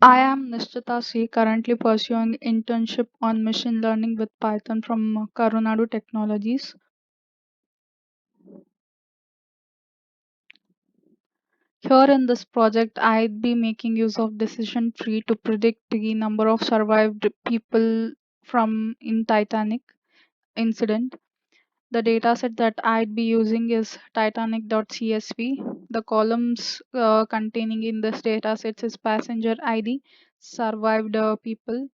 I am Nishtata C, currently pursuing internship on machine learning with Python from Karunadu Technologies. Here in this project, I'd be making use of decision tree to predict the number of survived people from in Titanic incident. The dataset that I'd be using is titanic.csv. The columns containing in this dataset is passenger ID, survived people,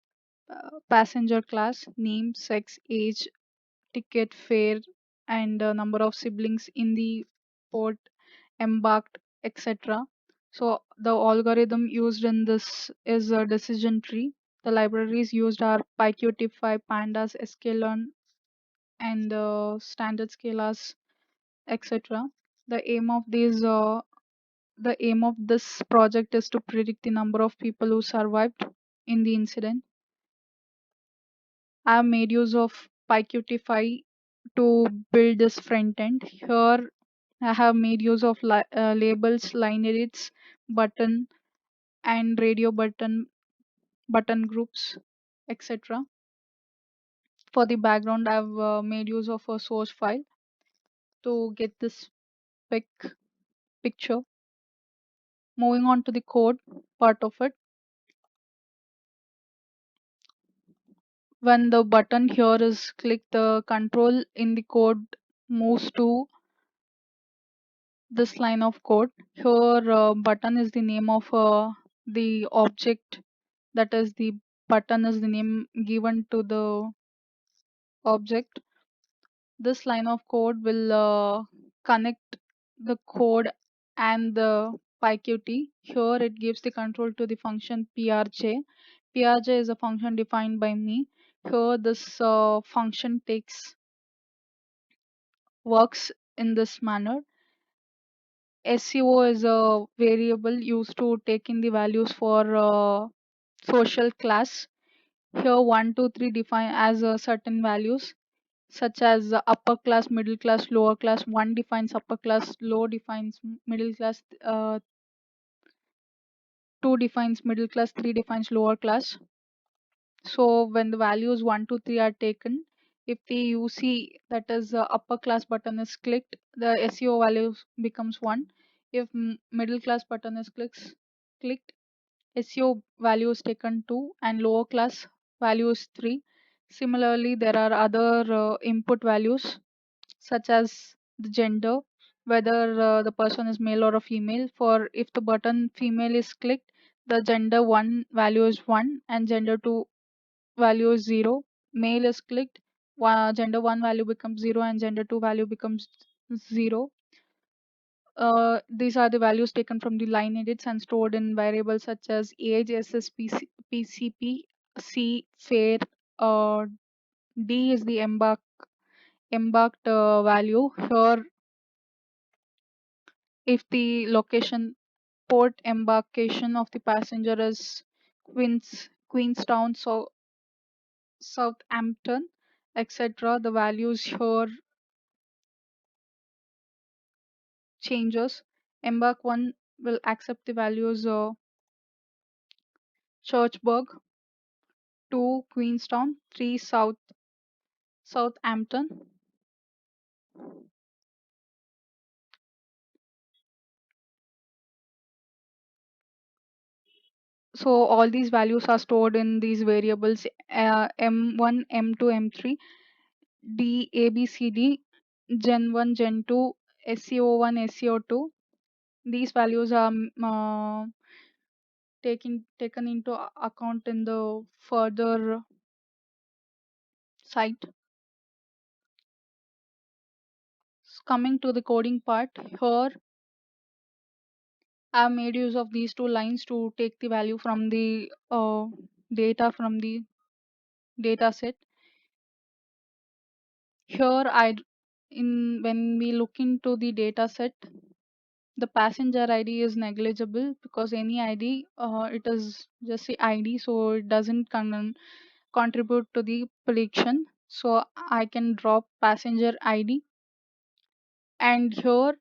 passenger class, name, sex, age, ticket, fare, and number of siblings in the port, embarked, etc. So the algorithm used in this is a decision tree. The libraries used are PyQt5, Pandas, sklearn, and standard scalars, etc. The aim of these the aim of this project is to predict the number of people who survived in the incident. I have made use of PyQt5 to build this front end. Here I have made use of labels, line edits, button and radio button groups, etc. For the background, I've made use of a source file to get this pic picture. Moving on to the code part of it. When the button here is clicked, the control in the code moves to this line of code. Here, button is the name of the object, that is, the button is the name given to the object. This line of code will connect the code and the PyQt. Here, it gives the control to the function prj. Prj is a function defined by me. Here, this function takes works in this manner. SEO is a variable used to take in the values for social class. Here 1, 2, 3 define as certain values such as upper class, middle class, lower class. 1 defines upper class, low defines middle class, 2 defines middle class, 3 defines lower class. So when the values 1, 2, 3 are taken, if the UC, that is upper class button, is clicked, the SEO value becomes 1. If middle class button is clicked, SEO value is taken 2 and lower class value is 3. Similarly, there are other input values such as the gender, whether the person is male or a female. For if the button female is clicked, the gender 1 value is 1 and gender 2 value is 0. Male is clicked, gender 1 value becomes 0 and gender 2 value becomes 0. These are the values taken from the line edits and stored in variables such as age, SSPC, PCP, C, fare, uh, D is the embarked value. Here, if the location port embarkation of the passenger is Queenstown, so Southampton, etc., the values here changes. Embark 1 will accept the values Churchburg, 2 Queenstown, 3 Southampton. So all these values are stored in these variables M1, M2, M3, D, A, B, C, D, Gen 1, Gen 2, SEO1, SEO2. These values are taken into account in the further site. Coming to the coding part, here I've made use of these two lines to take the value from the data from the data set. Here in when we look into the data set, the passenger ID is negligible because any ID, it is just the ID, so it doesn't contribute to the prediction. So I can drop passenger ID, and here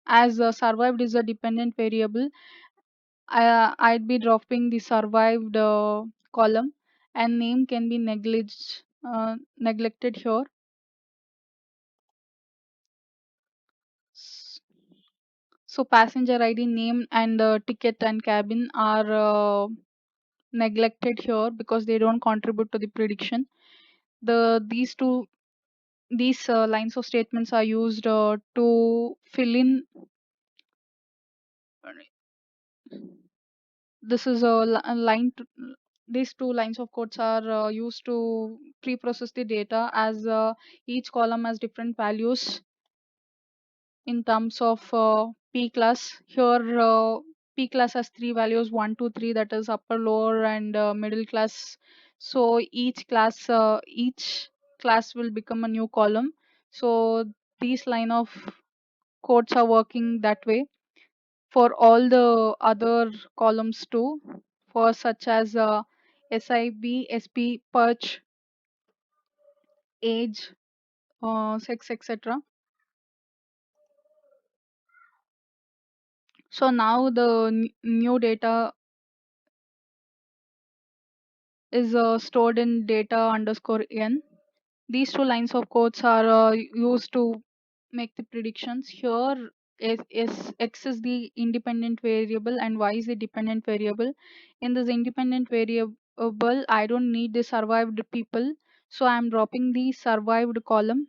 as survived is a dependent variable, I'd be dropping the survived column, and name can be neglected here. S- So passenger ID, name, and ticket and cabin are neglected here because they don't contribute to the prediction. These lines of statements are used to fill in. This is a line. These two lines of codes are used to pre-process the data, as each column has different values in terms of p class. Here, p class has three values: 1, 2, 3. That is upper, lower, and middle class. So each class will become a new column. So these line of codes are working that way for all the other columns too, for such as SIB, SP, perch, age, sex, etc. So now the new data is stored in data underscore n. These two lines of codes are used to make the predictions. Here is x is the independent variable and y is the dependent variable. In this independent variable, I don't need the survived people, so I'm dropping the survived column.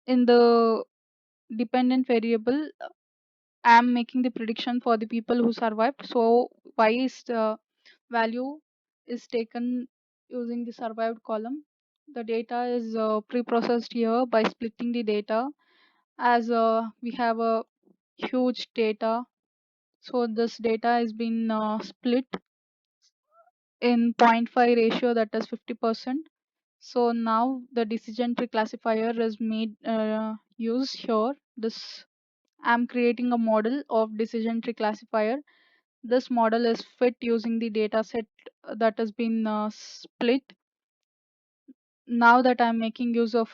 In the dependent variable, I'm making the prediction for the people who survived. So y is value is taken using the survived column. The data is pre-processed here by splitting the data, as we have a huge data. So this data has been split in zero point 0.5 ratio, that is 50%. So now the decision tree classifier is made use here. This I'm creating a model of decision tree classifier. This model is fit using the data set that has been split. Now that I'm making use of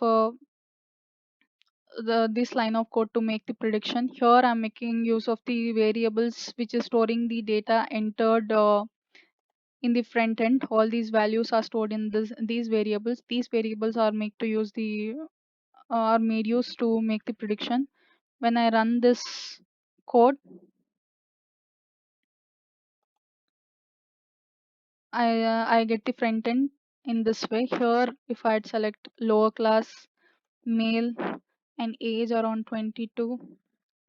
this line of code to make the prediction, here I'm making use of the variables which is storing the data entered in the front end. All these values are stored in these variables. These variables are made to use the are made use to make the prediction. When I run this code, I get the front end in this way. Here, if I'd select lower class, male, and age around 22,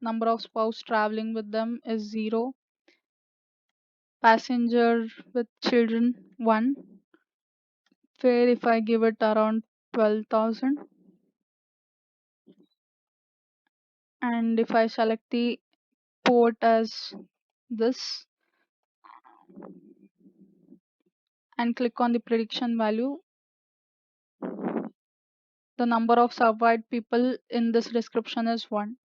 number of spouse traveling with them is 0, passenger with children 1, fare if I give it around 12,000, and if I select the port as this and click on the prediction value, the number of survived people in this description is 1.